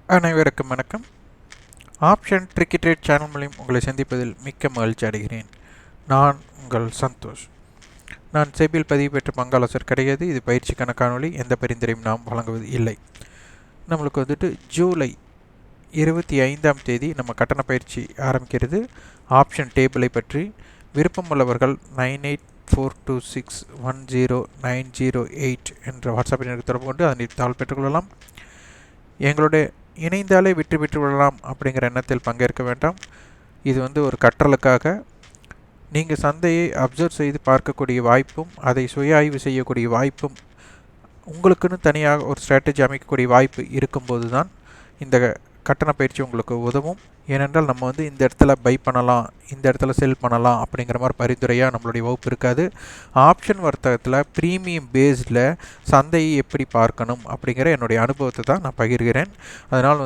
அனைவருக்கும் வணக்கம். Option tricky trade channel மூலம் உங்களை சந்திப்பதில் மிக்க மகிழ்ச்சி அடைகிறேன். நான் உங்கள் சந்தோஷ். நான் செபியில் பதிவு பெற்ற பங்காளசர் கிடையாது. இது பயிற்சிக்கான காணொளி. எந்த பரிந்துரையும் நாம் வழங்குவது இல்லை. நம்மளுக்கு வந்துட்டு ஜூலை 25ஆம் தேதி நம்ம கட்டண பயிற்சி ஆரம்பிக்கிறது. ஆப்ஷன் டேபிளை பற்றி விருப்பமுள்ளவர்கள் 9842610908 என்ற வாட்ஸ்அப் எண்ணுக்கு தொடர்பு கொண்டு அதனை தகவல் பெற்றுக்கொள்ளலாம். எங்களுடைய இணைந்தாலே விட்டு விடலாம் அப்படிங்கிற எண்ணத்தில் பங்கேற்க வேண்டாம். இது ஒரு கற்றலுக்காக நீங்கள் சந்தையை அப்சர்வ் செய்து பார்க்கக்கூடிய வாய்ப்பும் அதை சுய ஆய்வு செய்யக்கூடிய வாய்ப்பும் உங்களுக்குன்னு தனியாக ஒரு ஸ்ட்ராட்டஜி அமைக்கக்கூடிய வாய்ப்பு இருக்கும்போது தான் இந்த கட்டண பயிற்சி உங்களுக்கு உதவும். ஏனென்றால் நம்ம இந்த இடத்துல பை பண்ணலாம், இந்த இடத்துல செல் பண்ணலாம் அப்படிங்கிற மாதிரி பரிந்துரையாக நம்மளுடைய வகுப்பு இருக்காது. ஆப்ஷன் வர்த்தகத்தில் ப்ரீமியம் பேஸில் சந்தையை எப்படி பார்க்கணும் அப்படிங்கிற என்னுடைய அனுபவத்தை தான் நான் பகிர்கிறேன். அதனால்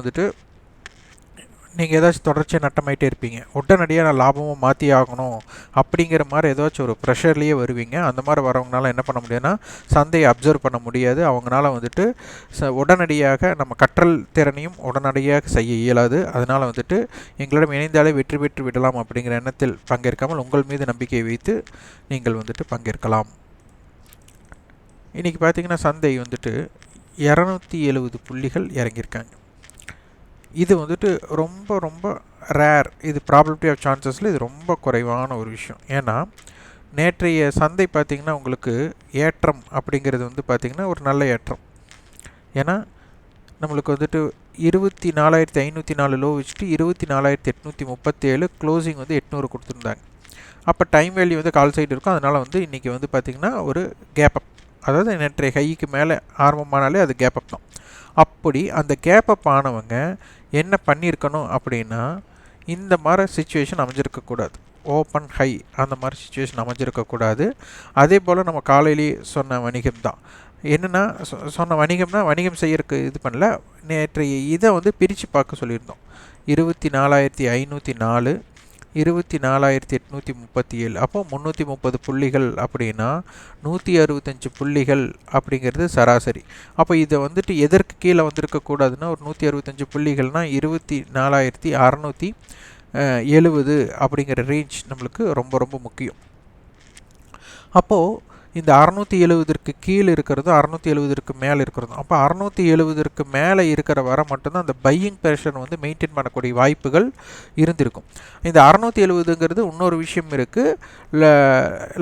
நீங்கள் ஏதாச்சும் தொடர்ச்சியாக நட்டமாயிட்டே இருப்பீங்க. உடனடியாக நான் லாபமாக மாற்றி ஆகணும் அப்படிங்கிற மாதிரி ஏதாச்சும் ஒரு ப்ரெஷர்லேயே வருவீங்க. அந்த மாதிரி வரவங்களால என்ன பண்ண முடியும்னா சந்தையை அப்சர்வ் பண்ண முடியாது. அவங்களால உடனடியாக நம்ம கற்றல் திறனையும் உடனடியாக செய்ய இயலாது. அதனால் எங்களிடம் இணைந்தாலே வெற்றி பெற்று விடலாம் அப்படிங்கிற எண்ணத்தில் பங்கேற்காமல் உங்கள் மீது நம்பிக்கை வைத்து நீங்கள் பங்கேற்கலாம். இன்றைக்கி பார்த்திங்கன்னா சந்தை 270 புள்ளிகள் இறங்கியிருக்காங்க. இது ரொம்ப ரொம்ப ரேர். இது ப்ராபபிலிட்டி ஆஃப் சான்சஸில் இது ரொம்ப குறைவான ஒரு விஷயம். ஏன்னா நேற்றைய சந்தை பார்த்திங்கன்னா உங்களுக்கு ஏற்றம் அப்படிங்கிறது பார்த்திங்கன்னா ஒரு நல்ல ஏற்றம். ஏன்னா நம்மளுக்கு 24,504 லோ வச்சுட்டு 24,837 க்ளோசிங் 800 கொடுத்துருந்தாங்க. அப்போ டைம் வேல்யூ கால் சைடு இருக்கும். அதனால் இன்றைக்கி பார்த்திங்கன்னா ஒரு கேப் அப், அதாவது நேற்றைய ஹைக்கு மேலே ஆரம்பமானாலே அது கேப் அப் தான். அப்படி அந்த கேப் அப் ஆனவங்க என்ன பண்ணியிருக்கணும் அப்படின்னா இந்த மாதிரி சிச்சுவேஷன் அமைஞ்சிருக்கக்கூடாது. ஓப்பன் ஹை அந்த மாதிரி சிச்சுவேஷன் அமைஞ்சிருக்கக்கூடாது. அதே போல் நம்ம காலையிலேயே சொன்ன வணிகம் தான். என்னென்னா சொன்ன வணிகம்னா வணிகம் செய்யறதுக்கு இது பண்ணல. நேற்றைய இதை பிரித்து பார்க்க சொல்லியிருந்தோம். 24,504, 24,837. அப்போ 330 புள்ளிகள் அப்படின்னா 165 புள்ளிகள் அப்படிங்கிறது சராசரி. அப்போ இதை எதற்கு கீழே வந்திருக்கக்கூடாதுன்னா ஒரு 165 புள்ளிகள்னால் 24,670 அப்படிங்கிற ரேஞ்ச் நம்மளுக்கு ரொம்ப ரொம்ப முக்கியம். அப்போது இந்த 670ற்கு கீழே இருக்கிறதும் 670ற்கு மேலே இருக்கிறதும், அப்போ 670ற்கு மேலே இருக்கிற வர மட்டும்தான் அந்த பையிங் ப்ரெஷர் மெயின்டைன் பண்ணக்கூடிய வாய்ப்புகள் இருந்திருக்கும். இந்த 670ங்கிறது இன்னொரு விஷயம் இருக்குது.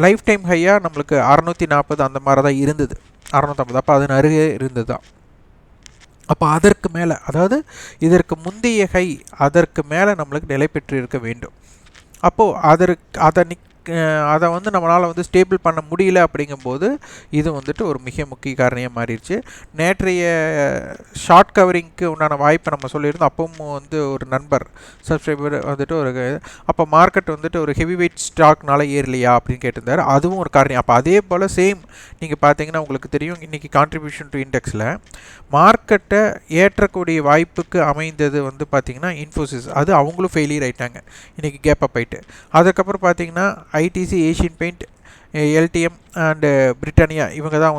லைஃப் டைம் ஹையாக நம்மளுக்கு 640 அந்த மாதிரி தான் இருந்தது, 650. அப்போ அது அருகே இருந்தது தான். அப்போ அதற்கு மேலே, அதாவது இதற்கு முந்தைய ஹை அதற்கு மேலே நம்மளுக்கு நிலை பெற்று இருக்க வேண்டும். அப்போது அதை நம்மளால் ஸ்டேபிள் பண்ண முடியல அப்படிங்கும்போது இது ஒரு மிக முக்கிய காரணியாக மாறிடுச்சு. நேற்றைய ஷார்ட் கவரிங்க்கு உண்டான வாய்ப்பை நம்ம சொல்லியிருந்தோம். அப்பவும் ஒரு நண்பர் சப்ஸ்கிரைபர் ஒரு அப்போ மார்க்கெட் ஒரு ஹெவி வெயிட் ஸ்டாக்னால ஏறலையா அப்படின்னு கேட்டிருந்தார். அதுவும் ஒரு காரணம். அப்போ அதே போல் சேம் நீங்கள் பார்த்தீங்கன்னா உங்களுக்கு தெரியும், இன்றைக்கி கான்ட்ரிபியூஷன் டு இண்டெக்ஸில் மார்க்கெட்டை ஏற்றக்கூடிய வாய்ப்புக்கு அமைந்தது பார்த்திங்கன்னா இன்ஃபோசிஸ். அது அவங்களும் ஃபெயிலியர் ஆகிட்டாங்க இன்றைக்கி கேப் அப் ஆகிட்டு. அதுக்கப்புறம் பார்த்திங்கன்னா ITC, Asian paint, LTM and Britannia இவங்க தான்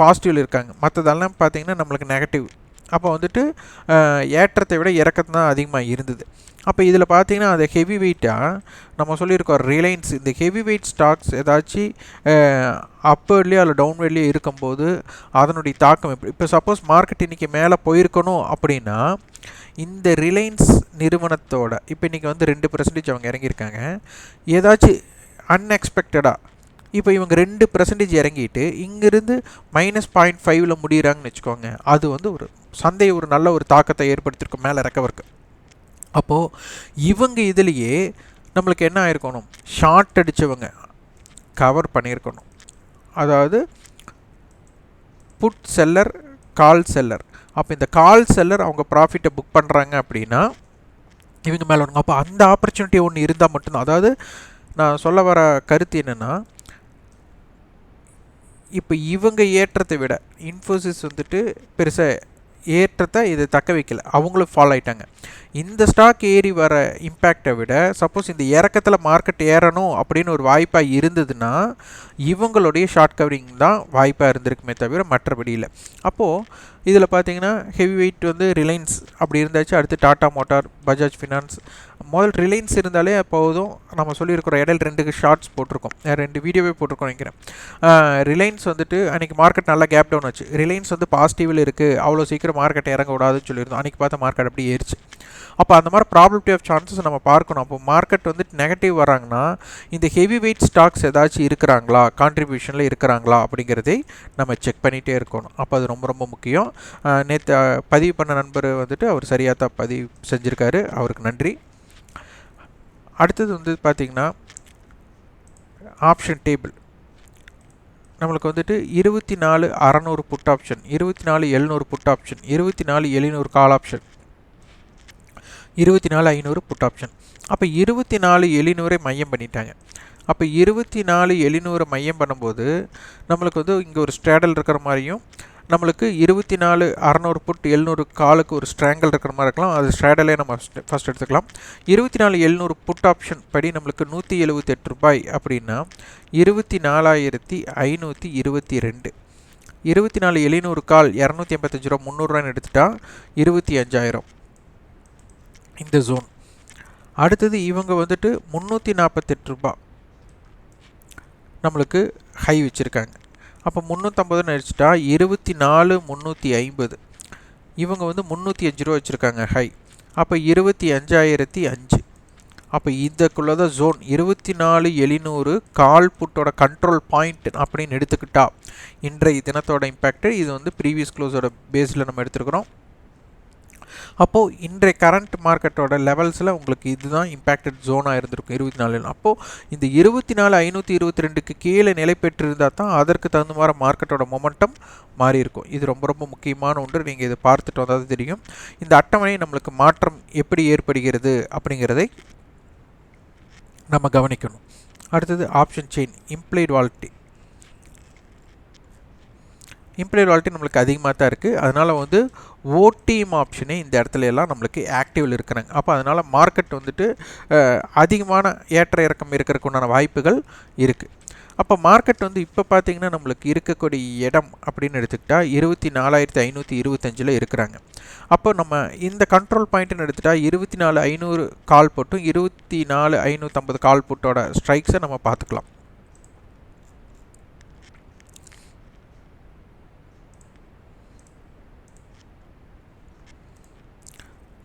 பாசிட்டிவில் இருக்காங்க. மற்றதெல்லாம் பார்த்திங்கன்னா நம்மளுக்கு நெகட்டிவ். அப்போ ஏற்றத்தை விட இறக்கத்து தான் அதிகமாக இருந்தது. அப்போ இதில் பார்த்திங்கன்னா அது ஹெவி வெயிட்டாக நம்ம சொல்லியிருக்கோம் ரிலையன்ஸ். இந்த ஹெவி வெயிட் ஸ்டாக்ஸ் ஏதாச்சும் அப்பர்ட்லேயோ அல்ல டவுன்வேர்ட்லேயோ இருக்கும்போது அதனுடைய தாக்கம் எப்படி? இப்போ சப்போஸ் மார்க்கெட் இன்றைக்கி மேலே போயிருக்கணும் அப்படின்னா இந்த ரிலையன்ஸ் நிறுவனத்தோட இப்போ இன்றைக்கி 2% அவங்க இறங்கியிருக்காங்க. ஏதாச்சும் அன்எக்ஸ்பெக்டடாக இப்போ இவங்க 2% இறங்கிட்டு இங்கேருந்து -0.5 முடிகிறாங்கன்னு வச்சுக்கோங்க. அது ஒரு சந்தையை ஒரு நல்ல ஒரு தாக்கத்தை ஏற்படுத்தியிருக்கும் மேலே ரெக்கவருக்கு. அப்போது இவங்க இதுலேயே நம்மளுக்கு என்ன ஆயிருக்கணும், ஷார்ட் அடித்தவங்க கவர் பண்ணியிருக்கணும். அதாவது புட் செல்லர், கால் செல்லர். அப்போ இந்த கால் செல்லர் அவங்க ப்ராஃபிட்டை புக் பண்ணுறாங்க அப்படின்னா இவங்க மேலே வரணும். அப்போ அந்த ஆப்பர்ச்சுனிட்டி ஒன்று இருந்தால் மட்டும்தான். அதாவது நான் சொல்ல வர கருத்து என்னென்னா, இப்போ இவங்க ஏற்றத்தை விட இன்ஃபோசிஸ் பெருசாக ஏற்றத்தை இது தக்க வைக்கல, அவங்களும் ஃபால் ஆகிட்டாங்க. இந்த ஸ்டாக் ஏறி வர இம்பேக்டை விட சப்போஸ் இந்த இறக்கத்தில் மார்க்கெட் ஏறணும் அப்படின்னு ஒரு வாய்ப்பாக இருந்ததுன்னா இவங்களுடைய ஷார்ட் கவரிங் தான் வாய்ப்பாக இருந்திருக்குமே தவிர மற்றபடி இல்லை. அப்போது இதில் பார்த்தீங்கன்னா ஹெவி வெயிட் வந்து ரிலையன்ஸ் அப்படி இருந்தாச்சு, அடுத்து டாடா மோட்டார், பஜாஜ் ஃபினான்ஸ். முதல் ரிலையன்ஸ் இருந்தாலே போதும். நம்ம சொல்லியிருக்கிறோம் இடையில 2 ஷார்ட்ஸ் போட்டிருக்கோம், 2 வீடியோவே போட்டிருக்கோம் நினைக்கிறேன். ரிலையன்ஸ் வந்துட்டு அன்றைக்கி மார்க்கெட் நல்லா கேப் டவுன் ஆச்சு. ரிலையன்ஸ் வந்து பாசிட்டிவில் இருக்குது, அவ்வளோ சீக்கிரம் மார்க்கெட் இறங்க விடாதுன்னு சொல்லியிருந்தோம். அன்றைக்கி பார்த்தா மார்க்கெட் அப்படி ஏறிச்சு. அப்போ அந்த மாதிரி ப்ராபபிலிட்டி ஆஃப் சான்சஸ் நம்ம பார்க்கணும். அப்போ மார்க்கெட் வந்துட்டு நெகட்டிவ் வராங்கன்னா இந்த ஹெவி வெயிட் ஸ்டாக்ஸ் ஏதாச்சும் இருக்கிறாங்களா, கான்ட்ரிபியூஷனில் இருக்கிறாங்களா அப்படிங்கிறதை நம்ம செக் பண்ணிகிட்டே இருக்கணும். அப்போ அது ரொம்ப ரொம்ப முக்கியம். நேற்று பதிவு பண்ண நண்பர் வந்துட்டு அவர் சரியாக தான் பதிவு செஞ்சுருக்காரு, அவருக்கு நன்றி. அடுத்தது வந்து பார்த்திங்கன்னா ஆப்ஷன் டேபிள் நம்மளுக்கு வந்துட்டு 24,600 put option, 24,700 put option, 24,700 call option, 24,500 put option. அப்போ 24,700 மையம் பண்ணிட்டாங்க. அப்போ 24,700 மையம் பண்ணும்போது நம்மளுக்கு வந்து இங்கே ஒரு ஸ்ட்ராடல் இருக்கிற மாதிரியும், நம்மளுக்கு 24,600 புட் 700 காலுக்கு ஒரு ஸ்ட்ராங்கல் இருக்கிற மாதிரி இருக்கலாம். அது ஸ்ட்ராடலே நம்ம ஃபஸ்ட் எடுத்துக்கலாம். 24,700 புட் ஆப்ஷன் படி நம்மளுக்கு 178 ரூபாய் அப்படின்னா 24,522. 24,700 கால் 285 ரூபா, 300 ரூபான்னு எடுத்துட்டா 25,000 இந்த ஜோன். அடுத்தது இவங்க வந்துட்டு 348 ரூபா நம்மளுக்கு ஹை வச்சுருக்காங்க. அப்போ 350 அடிச்சுட்டா 24,350. இவங்க வந்து 305 ரூபா வச்சுருக்காங்க ஹை. அப்போ 25,005. அப்போ இதுக்குள்ளே தான் ஜோன். 24,700 கால் புட்டோட கண்ட்ரோல் பாயிண்ட் அப்படின்னு எடுத்துக்கிட்டா இன்றைய தினத்தோட இம்பேக்ட் இது வந்து ப்ரீவியஸ் க்ளோஸோட பேஸில் நம்ம எடுத்துருக்கிறோம். அப்போது இன்றைய கரண்ட் மார்க்கெட்டோட லெவல்ஸில் உங்களுக்கு இதுதான் இம்பேக்டட் ஜோனாக இருந்திருக்கும் 24. அப்போது இந்த 24,522க்கு கீழே நிலை பெற்றிருந்தால் தான் அதற்கு தகுந்த மாதிரி மார்க்கெட்டோட மொமெண்டம் மாறி இருக்கும். இது ரொம்ப ரொம்ப முக்கியமான ஒன்று. நீங்கள் இதை பார்த்துட்டு வந்தால் தெரியும் இந்த அட்டவணை நம்மளுக்கு மாற்றம் எப்படி ஏற்படுகிறது அப்படிங்கிறதை நம்ம கவனிக்கணும். அடுத்தது ஆப்ஷன் செயின் இம்ப்ளைட் வாலிட்டி. இம்ப்ளைட் வாலிட்டி நம்மளுக்கு அதிகமாக தான் இருக்குது. அதனால் வந்து ஓடிஎம் ஆப்ஷனே இந்த இடத்துல எல்லாம் நம்மளுக்கு ஆக்டிவில் இருக்கிறாங்க. அப்போ அதனால் மார்க்கெட் வந்துட்டு அதிகமான ஏற்ற இறக்கம் இருக்கிறதுக்கு உண்டான வாய்ப்புகள் இருக்குது. அப்போ மார்க்கெட் வந்து இப்போ பார்த்திங்கன்னா நம்மளுக்கு இருக்கக்கூடிய இடம் அப்படின்னு எடுத்துக்கிட்டால் 24,525 இருக்கிறாங்க. அப்போ நம்ம இந்த கண்ட்ரோல் பாயிண்ட்டுன்னு எடுத்துகிட்டா 24,500 கால் போட்டும் 24,550 கால் போட்டோட ஸ்ட்ரைக்ஸை நம்ம பார்த்துக்கலாம்.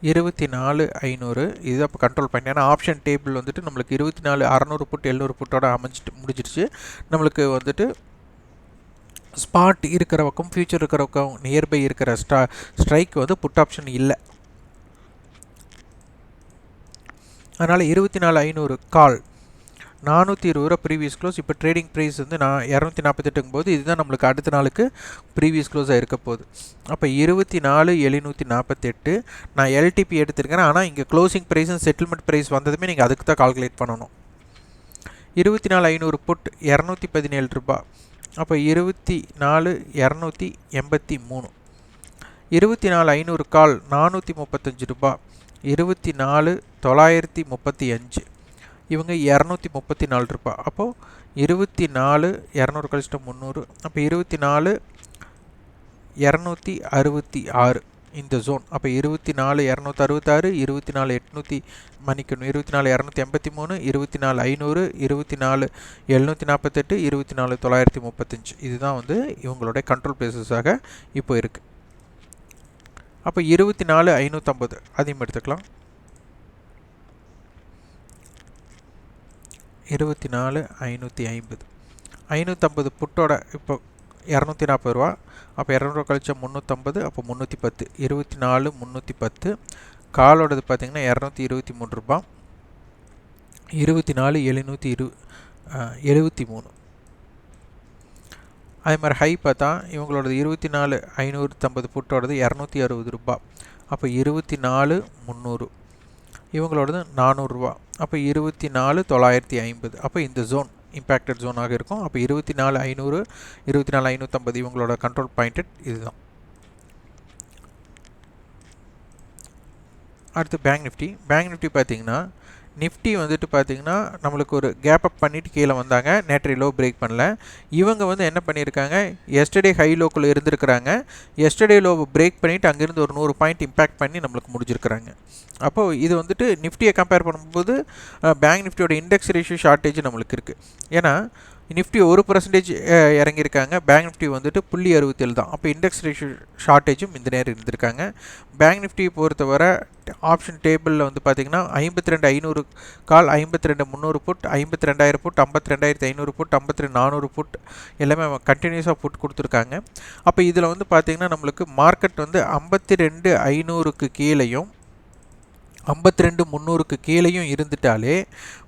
24,500 இது அப்போ கண்ட்ரோல் பாயிண்ட். ஏன்னா ஆப்ஷன் டேபிள் வந்துட்டு நம்மளுக்கு 24,600 புட் 700 புட்டோட முடிஞ்சிடுச்சு. நம்மளுக்கு வந்துட்டு ஸ்பாட் இருக்கிற பக்கம் ஃபியூச்சர் இருக்கிற பக்கம் நியர்பை இருக்கிற ஸ்ட்ரைக் வந்து புட் ஆப்ஷன் இல்லை. அதனால் 24,500 கால் 420 ரூபா ப்ரீவியஸ் க்ளோஸ். இப்போ ட்ரேடிங் ப்ரைஸ் வந்து 248 போது இதுதான் நம்மளுக்கு அடுத்த நாளுக்கு ப்ரீவியஸ் க்ளோஸாக இருக்க போகுது. அப்போ 24,748 நான் எல்டிபி எடுத்திருக்கேன். ஆனால் இங்கே க்ளோசிங் ப்ரைஸும் செட்டில்மெண்ட் ப்ரைஸ் வந்ததுமே நீங்கள் அதுக்கு தான் கால்குலேட் பண்ணணும். 24,500 புட் 217 ரூபா. அப்போ 24,283. 24,500 கால் 435 ரூபா. 24,935. இவங்க 234 ரூபா. அப்போது 24,200 கழிச்சிட்டு 300. அப்போ 24,266 இந்த ஜோன். அப்போ 24,266, 24,800 மன்னிக்கணும் 24,283, 24,500, 24,748, 24,935 இதுதான் வந்து இவங்களுடைய கண்ட்ரோல் பிளேசஸாக இப்போ இருக்குது. அப்போ 24,550 அதையும் எடுத்துக்கலாம். 24,550 550 புட்டோட இப்போ 240 ரூபா. அப்போ 200 கழிச்சா 350, அப்போ 310. 24,310 காலோடது பார்த்திங்கன்னா 223 ரூபா. 24,773. அதே மாதிரி ஹை பார்த்தா இவங்களோடது 24,550 புட்டோடது 260 ரூபா. அப்போ 24,300. இவங்களோடது 400 ரூபா. அப்போ 24,950. அப்போ இந்த ஜோன் இம்பேக்டட் ஜோனாக இருக்கும். அப்போ 24,500, 24,550 இவங்களோட கண்ட்ரோல் பாயிண்டட் இதுதான். அடுத்து பேங்க் நிஃப்டி பார்த்தீங்கன்னா நிஃப்டி வந்துட்டு பார்த்தீங்கன்னா நம்மளுக்கு ஒரு கேப் அப் பண்ணிவிட்டு கீழே வந்தாங்க, நேற்றைய லோ பிரேக் பண்ணல. இவங்க வந்து என்ன பண்ணியிருக்காங்க, எஸ்டர்டே ஹை லோக்குள்ளே இருந்திருக்கிறாங்க. எஸ்டர்டே லோ பிரேக் பண்ணிவிட்டு அங்கேருந்து ஒரு 100 பாயிண்ட் இம்பேக்ட் பண்ணி நம்மளுக்கு முடிஞ்சிருக்கிறாங்க. அப்போது இது வந்துட்டு நிஃப்டியை கம்பேர் பண்ணும்போது பேங்க் நிஃப்டியோட இண்டெக்ஸ் ரேஷியோ ஷார்ட்டேஜ் நம்மளுக்கு இருக்குது. ஏன்னா நிஃப்டி 1% இறங்கியிருக்காங்க, பேங்க் நிஃப்டி வந்துட்டு 0.67 தான். அப்போ இண்டெக்ஸ் ரேஷியோ ஷார்ட்டேஜும் இந்த நேரம் இருந்திருக்காங்க. பேங்க் நிஃப்டியை பொறுத்தவரை ஆப்ஷன் டேபிளில் வந்து பார்த்திங்கன்னா 52,500 கால், 52,300 புட், 52,000 புட், 52,500 புட், 52,400 புட் எல்லாமே கண்டினியூஸாக புட் கொடுத்துருக்காங்க. அப்போ இதில் வந்து பார்த்திங்கன்னா நம்மளுக்கு மார்க்கெட் வந்து 52,500க்கு கீழேயும் 52,300க்கு கீழேயும் இருந்துட்டாலே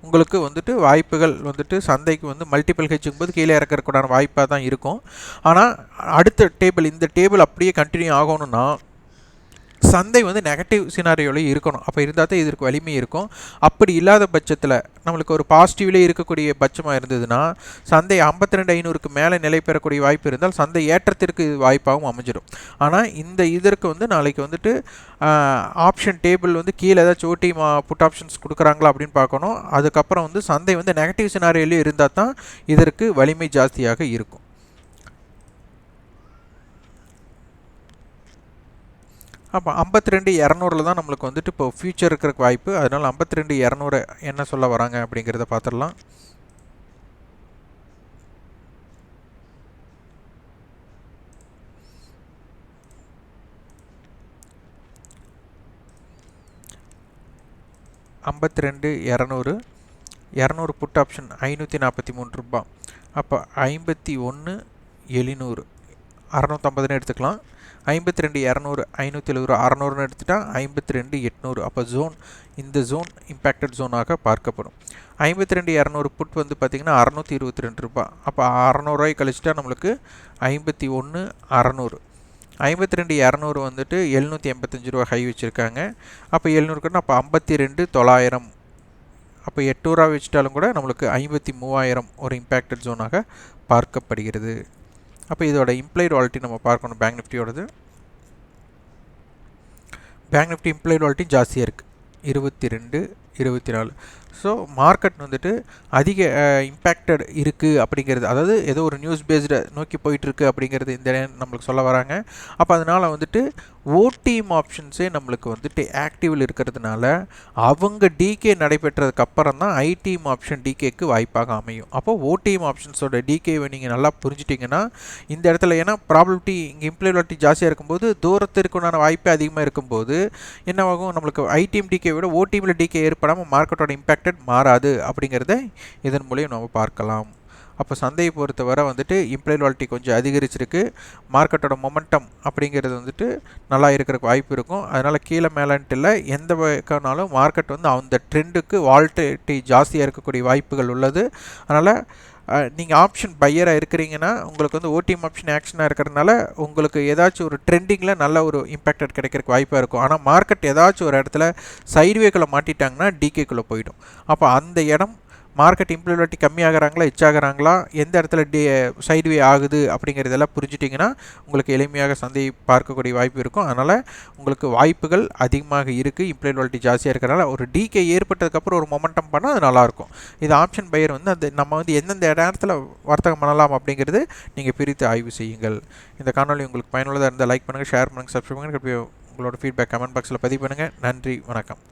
உங்களுக்கு வந்துட்டு வாய்ப்புகள் வந்துட்டு சந்தைக்கு வந்து மல்டிபிள் ஹெட்ஜுங்கும் போது கீழே இறக்கிறதுக்கான வாய்ப்பாக தான் இருக்கும். ஆனால் அடுத்த டேபிள், இந்த டேபிள் அப்படியே கண்டினியூ ஆகணும்னா சந்தை வந்து நெகட்டிவ் சினாரியோவில் இருக்கணும். அப்போ இருந்தால் தான் இதற்கு வலிமை இருக்கும். அப்படி இல்லாத பட்சத்தில் நம்மளுக்கு ஒரு பாசிட்டிவ்லேயே இருக்கக்கூடிய பட்சமாக இருந்ததுன்னா சந்தை 52,500க்கு மேலே நிலை பெறக்கூடிய வாய்ப்பு இருந்தால் சந்தை ஏற்றத்திற்கு வாய்ப்பாகவும் அமைஞ்சிடும். ஆனால் இதற்கு வந்து நாளைக்கு வந்துட்டு ஆப்ஷன் டேபிள் வந்து கீழே ஏதாச்சும் ஓடி புட் ஆப்ஷன்ஸ் கொடுக்குறாங்களா அப்படின்னு பார்க்கணும். அதுக்கப்புறம் வந்து சந்தை வந்து நெகட்டிவ் சினாரியோலேயே இருந்தால் தான் இதற்கு வலிமை ஜாஸ்தியாக இருக்கும். அப்போ 52,200 தான் நம்மளுக்கு வந்துட்டு இப்போ ஃபியூச்சர் இருக்கிறக்கு வாய்ப்பு. அதனால் 52,200 என்ன சொல்ல வராங்க அப்படிங்கிறத பார்த்துடலாம். $52,200 புட் ஆப்ஷன் ₹543. அப்போ 51,700 650 எடுத்துக்கலாம். 52,200 570 600 எடுத்துட்டா 52,800. அப்போ ஜோன், இந்த ஜோன் இம்பேக்டட் ஜோனாக பார்க்கப்படும். 52,200 புட் வந்து பார்த்திங்கன்னா ₹622. அப்போ ₹600 கழிச்சிட்டா நம்மளுக்கு 51,600. 52,200 வந்துட்டு ₹785 ஹை வச்சுருக்காங்க. அப்போ 700 அப்போ 52,900. அப்போ ₹800 வச்சுட்டாலும் கூட நம்மளுக்கு 53,000 ஒரு இம்பேக்டட் ஜோனாக பார்க்கப்படுகிறது. அப்போ இதோட இம்ப்ளைட் வாலிட்டி நம்ம பார்க்கணும். பேங்க் நிஃப்டியோடது, பேங்க் நிஃப்டி இம்ப்ளைட் வாலிட்டி ஜாஸ்தியாக இருக்குது, 22, 24. ஸோ மார்க்கெட் வந்துட்டு அதிக இம்பேக்டட் இருக்குது அப்படிங்கிறது, அதாவது ஏதோ ஒரு நியூஸ் பேஸ்டு நோக்கி போயிட்டுருக்கு அப்படிங்கிறது இந்த நம்மளுக்கு சொல்ல வராங்க. அப்போ அதனால் வந்துட்டு ஓடிஎம் ஆப்ஷன்ஸே நம்மளுக்கு வந்துட்டு ஆக்டிவில் இருக்கிறதுனால அவங்க டிகே நடைபெற்றதுக்கப்புறம் தான் ஐடிஎம் ஆப்ஷன் டிகேக்கு வாய்ப்பாக அமையும். அப்போ ஓடிஎம் ஆப்ஷன்ஸோட டிகேவை நீங்கள் நல்லா புரிஞ்சிட்டிங்கன்னா இந்த இடத்துல, ஏன்னா ப்ராபபிலிட்டி இங்கே இம்ப்ளைபிலிட்டி ஜாஸ்தியாக இருக்கும்போது தூரத்திற்குண்டான வாய்ப்பே அதிகமாக இருக்கும்போது என்னவாகும், நம்மளுக்கு ஐடிஎம் டிகே விட ஓடிஎம்மில் டிகே ஏற்படாமல் மார்க்கெட்டோட இம்பேக்டட் மாறாது அப்படிங்கிறத இதன் மூலியம் நம்ம பார்க்கலாம். அப்போ சந்தையை பொறுத்தவரை வந்துட்டு இம்ப்ளைட் வாலிட்டி கொஞ்சம் அதிகரிச்சிருக்கு. மார்க்கெட்டோட மொமெண்டம் அப்படிங்கிறது வந்துட்டு நல்லா இருக்கிறக்கு வாய்ப்பு இருக்கும். அதனால் கீழே மேலன்ட்டு இல்லை, எந்த வகைனாலும் மார்க்கெட் வந்து அந்த ட்ரெண்டுக்கு வாலிட்டிலிட்டி ஜாஸ்தியாக இருக்கக்கூடிய வாய்ப்புகள் உள்ளது. அதனால் நீங்கள் ஆப்ஷன் பையராக இருக்கிறீங்கன்னா உங்களுக்கு வந்து ஓடிஎம் ஆப்ஷன் ஆக்ஷனாக இருக்கிறதுனால உங்களுக்கு ஏதாச்சும் ஒரு ட்ரெண்டிங்கில் நல்ல ஒரு இம்பேக்டட் கிடைக்கிறதுக்கு வாய்ப்பாக இருக்கும். ஆனால் மார்க்கெட் ஏதாச்சும் ஒரு இடத்துல சைட்வேக்குள்ளே மாட்டிட்டாங்கன்னா டிகேக்குள்ளே போயிடும். அப்போ அந்த இடம் மார்க்கெட் இம்ப்ளைபிலிட்டி கம்மியாகிறாங்களா எச்சாகிறாங்களா, எந்த இடத்துல சைட்வே ஆகுது அப்படிங்கிறதெல்லாம் புரிஞ்சிட்டிங்கன்னா உங்களுக்கு எளிமையாக சந்தையை பார்க்கக்கூடிய வாய்ப்பு இருக்கும். அதனால் உங்களுக்கு வாய்ப்புகள் அதிகமாக இருக்குது. இம்ப்ளைபிலிட்டி ஜாஸ்தியாக இருக்கிறனால ஒரு டிகே ஏற்பட்டதுக்கப்புறம் ஒரு மொமெண்டம் பண்ணால் அது நல்லாயிருக்கும். இது ஆப்ஷன் பையர் வந்து அந்த நம்ம வந்து எந்தெந்த இடத்துல வர்த்தகம் பண்ணலாம் அப்படிங்கிறது நீங்கள் பிரித்து ஆய்வு செய்யுங்கள். இந்த காணொலி உங்களுக்கு பயனுள்ளதாக இருந்தால் லைக் பண்ணுங்கள், ஷேர் பண்ணுங்கள், சப்ஸ்கிரைப் பண்ணுங்கள். உங்களோட ஃபீட்பேக் கமெண்ட் பாக்ஸில் பதிவு பண்ணுங்கள். நன்றி, வணக்கம்.